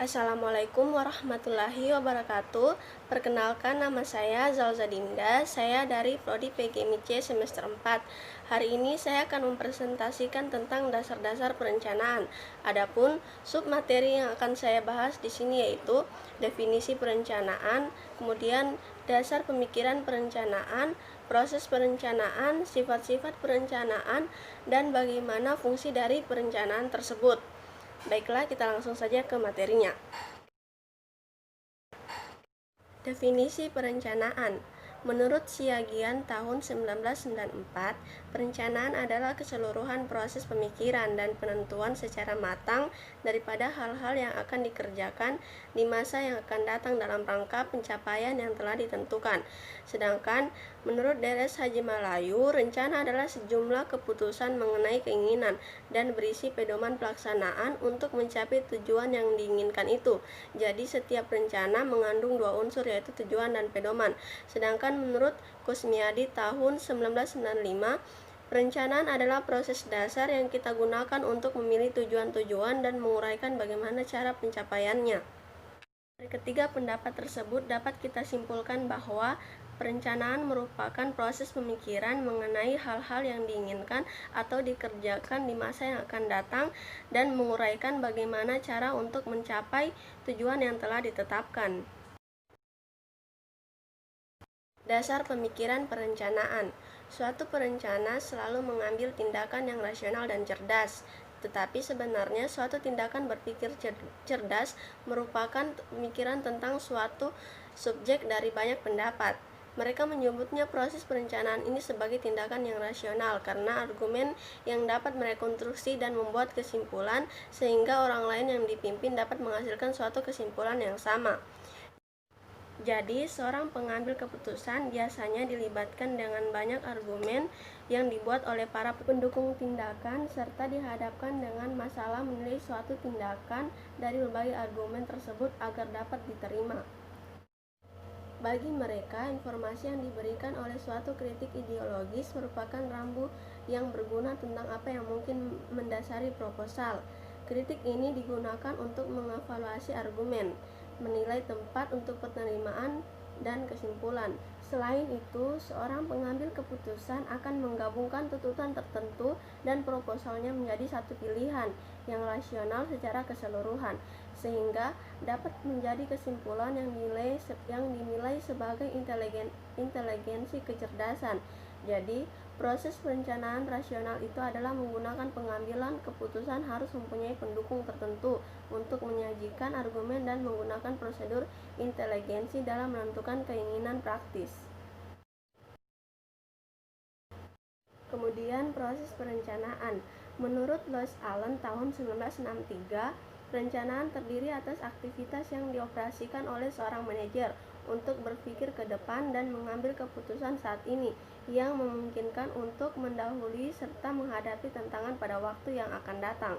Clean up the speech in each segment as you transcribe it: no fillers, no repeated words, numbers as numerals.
Assalamualaikum warahmatullahi wabarakatuh. Perkenalkan, nama saya Zalza Dinda. Saya dari Prodi PGMIC semester 4. Hari ini saya akan mempresentasikan tentang dasar-dasar perencanaan. Adapun submateri yang akan saya bahas di sini yaitu definisi perencanaan, kemudian dasar pemikiran perencanaan, proses perencanaan, sifat-sifat perencanaan, dan bagaimana fungsi dari perencanaan tersebut. Baiklah, kita langsung saja ke materinya. Definisi perencanaan. Menurut Siagian tahun 1994, perencanaan adalah keseluruhan proses pemikiran dan penentuan secara matang daripada hal-hal yang akan dikerjakan di masa yang akan datang dalam rangka pencapaian yang telah ditentukan. Sedangkan menurut Deres Haji Malayu, rencana adalah sejumlah keputusan mengenai keinginan dan berisi pedoman pelaksanaan untuk mencapai tujuan yang diinginkan itu. Jadi setiap rencana mengandung dua unsur, yaitu tujuan dan pedoman. Sedangkan menurut Kusmiadi tahun 1995, perencanaan adalah proses dasar yang kita gunakan untuk memilih tujuan-tujuan dan menguraikan bagaimana cara pencapaiannya. Dari ketiga pendapat tersebut dapat kita simpulkan bahwa perencanaan merupakan proses pemikiran mengenai hal-hal yang diinginkan atau dikerjakan di masa yang akan datang dan menguraikan bagaimana cara untuk mencapai tujuan yang telah ditetapkan. Dasar pemikiran perencanaan. Suatu perencana selalu mengambil tindakan yang rasional dan cerdas. Tetapi sebenarnya suatu tindakan berpikir cerdas merupakan pemikiran tentang suatu subjek dari banyak pendapat. Mereka menyebutnya proses perencanaan ini sebagai tindakan yang rasional karena argumen yang dapat merekonstruksi dan membuat kesimpulan sehingga orang lain yang dipimpin dapat menghasilkan suatu kesimpulan yang sama. Jadi, seorang pengambil keputusan biasanya dilibatkan dengan banyak argumen yang dibuat oleh para pendukung tindakan serta dihadapkan dengan masalah menilai suatu tindakan dari berbagai argumen tersebut agar dapat diterima. Bagi mereka, informasi yang diberikan oleh suatu kritik ideologis merupakan rambu yang berguna tentang apa yang mungkin mendasari proposal. Kritik ini digunakan untuk mengevaluasi argumen, menilai tempat untuk penerimaan dan kesimpulan. Selain itu, seorang pengambil keputusan akan menggabungkan tuntutan tertentu dan proposalnya menjadi satu pilihan yang rasional secara keseluruhan, sehingga dapat menjadi kesimpulan yang dinilai sebagai inteligensi kecerdasan. Jadi, proses perencanaan rasional itu adalah menggunakan pengambilan keputusan harus mempunyai pendukung tertentu untuk menyajikan argumen dan menggunakan prosedur inteligensi dalam menentukan keinginan praktis. Kemudian proses perencanaan. Menurut Lois Allen tahun 1963, perencanaan terdiri atas aktivitas yang dioperasikan oleh seorang manajer untuk berpikir ke depan dan mengambil keputusan saat ini yang memungkinkan untuk mendahului serta menghadapi tantangan pada waktu yang akan datang.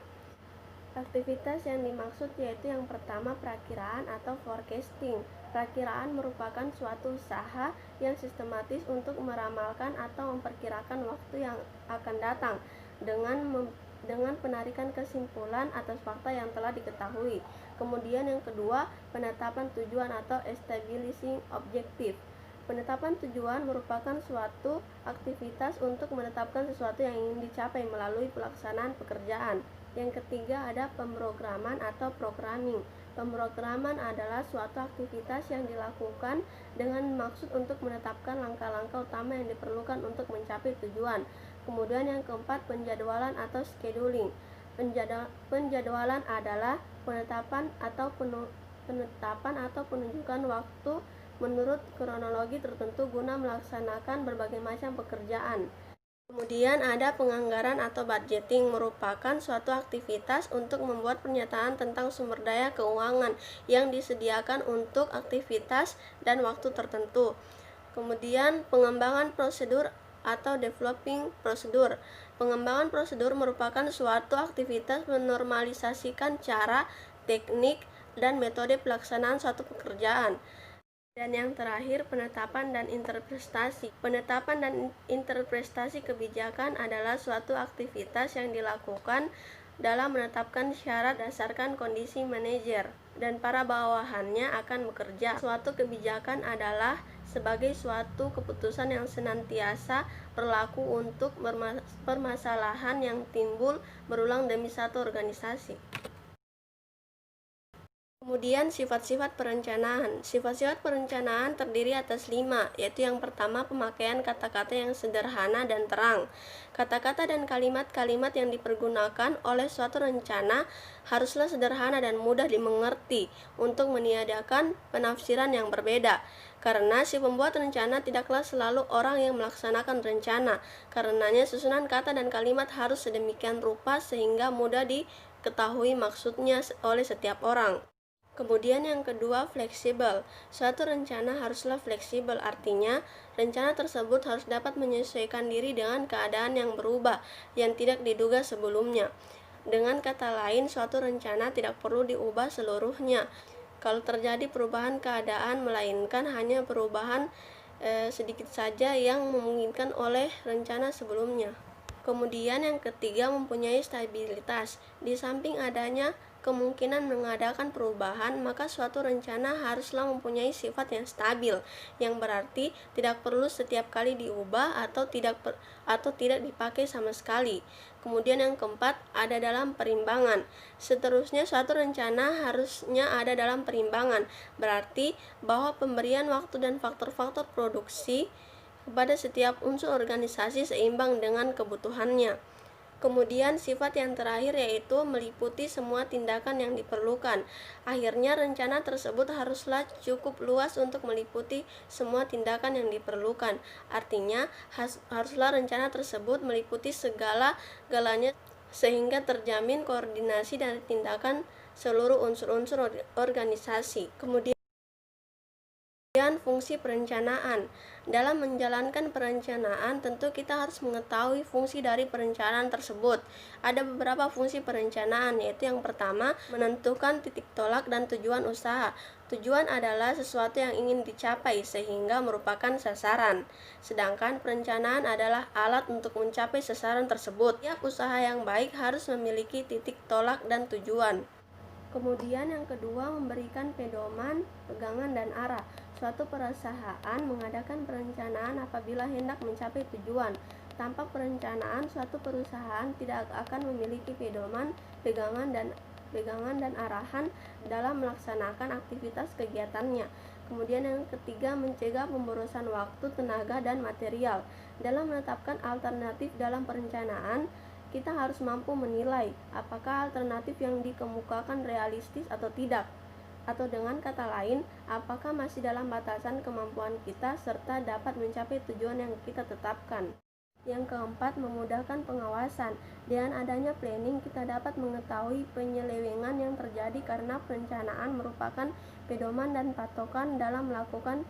Aktivitas yang dimaksud yaitu yang pertama, perakiraan atau forecasting. Perakiraan merupakan suatu usaha yang sistematis untuk meramalkan atau memperkirakan waktu yang akan datang dengan penarikan kesimpulan atas fakta yang telah diketahui. Kemudian yang kedua, penetapan tujuan atau establishing objective. Penetapan tujuan merupakan suatu aktivitas untuk menetapkan sesuatu yang ingin dicapai melalui pelaksanaan pekerjaan. Yang ketiga ada pemrograman atau programming. Pemrograman adalah suatu aktivitas yang dilakukan dengan maksud untuk menetapkan langkah-langkah utama yang diperlukan untuk mencapai tujuan. Kemudian yang keempat, penjadwalan atau scheduling. Penjadwalan adalah penetapan atau penunjukan waktu menurut kronologi tertentu guna melaksanakan berbagai macam pekerjaan. Kemudian ada penganggaran atau budgeting, merupakan suatu aktivitas untuk membuat pernyataan tentang sumber daya keuangan yang disediakan untuk aktivitas dan waktu tertentu. Kemudian pengembangan prosedur atau developing prosedur. Pengembangan prosedur merupakan suatu aktivitas menormalisasikan cara, teknik, dan metode pelaksanaan suatu pekerjaan. Dan yang terakhir, penetapan dan interpretasi. Penetapan dan interpretasi kebijakan adalah suatu aktivitas yang dilakukan dalam menetapkan syarat berdasarkan kondisi manajer, dan para bawahannya akan bekerja. Suatu kebijakan adalah sebagai suatu keputusan yang senantiasa berlaku untuk permasalahan yang timbul berulang demi satu organisasi. Kemudian sifat-sifat perencanaan. Sifat-sifat perencanaan terdiri atas 5, yaitu yang pertama pemakaian kata-kata yang sederhana dan terang. Kata-kata dan kalimat-kalimat yang dipergunakan oleh suatu rencana haruslah sederhana dan mudah dimengerti untuk meniadakan penafsiran yang berbeda. Karena si pembuat rencana tidaklah selalu orang yang melaksanakan rencana. Karenanya susunan kata dan kalimat harus sedemikian rupa sehingga mudah diketahui maksudnya oleh setiap orang. Kemudian yang kedua, fleksibel. Suatu rencana haruslah fleksibel, artinya rencana tersebut harus dapat menyesuaikan diri dengan keadaan yang berubah, yang tidak diduga sebelumnya. Dengan kata lain, suatu rencana tidak perlu diubah seluruhnya kalau terjadi perubahan keadaan, melainkan hanya perubahan sedikit saja yang memungkinkan oleh rencana sebelumnya. Kemudian yang ketiga, mempunyai stabilitas. Di samping adanya kemungkinan mengadakan perubahan, maka suatu rencana haruslah mempunyai sifat yang stabil, yang berarti tidak perlu setiap kali diubah atau tidak dipakai sama sekali. Kemudian yang keempat, ada dalam perimbangan. Seterusnya, suatu rencana harusnya ada dalam perimbangan, berarti bahwa pemberian waktu dan faktor-faktor produksi kepada setiap unsur organisasi seimbang dengan kebutuhannya. Kemudian sifat yang terakhir yaitu meliputi semua tindakan yang diperlukan. Akhirnya rencana tersebut haruslah cukup luas untuk meliputi semua tindakan yang diperlukan. Artinya haruslah rencana tersebut meliputi segala-galanya sehingga terjamin koordinasi dari tindakan seluruh unsur-unsur organisasi. Kemudian fungsi perencanaan. Dalam menjalankan perencanaan, tentu kita harus mengetahui fungsi dari perencanaan tersebut. Ada beberapa fungsi perencanaan, yaitu yang pertama, menentukan titik tolak dan tujuan usaha. Tujuan adalah sesuatu yang ingin dicapai sehingga merupakan sasaran. Sedangkan perencanaan adalah alat untuk mencapai sasaran tersebut. Setiap usaha yang baik harus memiliki titik tolak dan tujuan. Kemudian yang kedua, memberikan pedoman, pegangan, dan arah. Suatu perusahaan mengadakan perencanaan apabila hendak mencapai tujuan. Tanpa perencanaan, suatu perusahaan tidak akan memiliki pedoman, pegangan, dan arahan dalam melaksanakan aktivitas kegiatannya. Kemudian yang ketiga, mencegah pemborosan waktu, tenaga, dan material. Dalam menetapkan alternatif dalam perencanaan, kita harus mampu menilai apakah alternatif yang dikemukakan realistis atau tidak, atau dengan kata lain, apakah masih dalam batasan kemampuan kita serta dapat mencapai tujuan yang kita tetapkan. Yang keempat, memudahkan pengawasan. Dengan adanya planning, kita dapat mengetahui penyelewengan yang terjadi karena perencanaan merupakan pedoman dan patokan dalam melakukan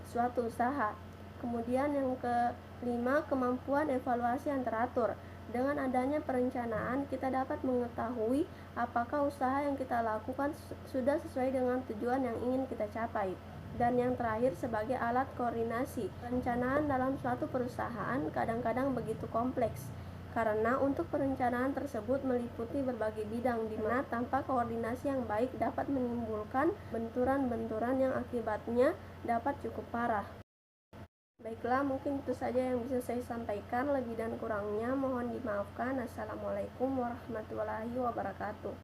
suatu usaha. Kemudian yang kelima, kemampuan evaluasi yang teratur. Dengan adanya perencanaan, kita dapat mengetahui apakah usaha yang kita lakukan sudah sesuai dengan tujuan yang ingin kita capai. Dan yang terakhir, sebagai alat koordinasi. Perencanaan dalam suatu perusahaan kadang-kadang begitu kompleks, karena untuk perencanaan tersebut meliputi berbagai bidang, di mana tanpa koordinasi yang baik dapat menimbulkan benturan-benturan yang akibatnya dapat cukup parah. Baiklah, mungkin itu saja yang bisa saya sampaikan. Lebih dan kurangnya mohon dimaafkan. Assalamualaikum warahmatullahi wabarakatuh.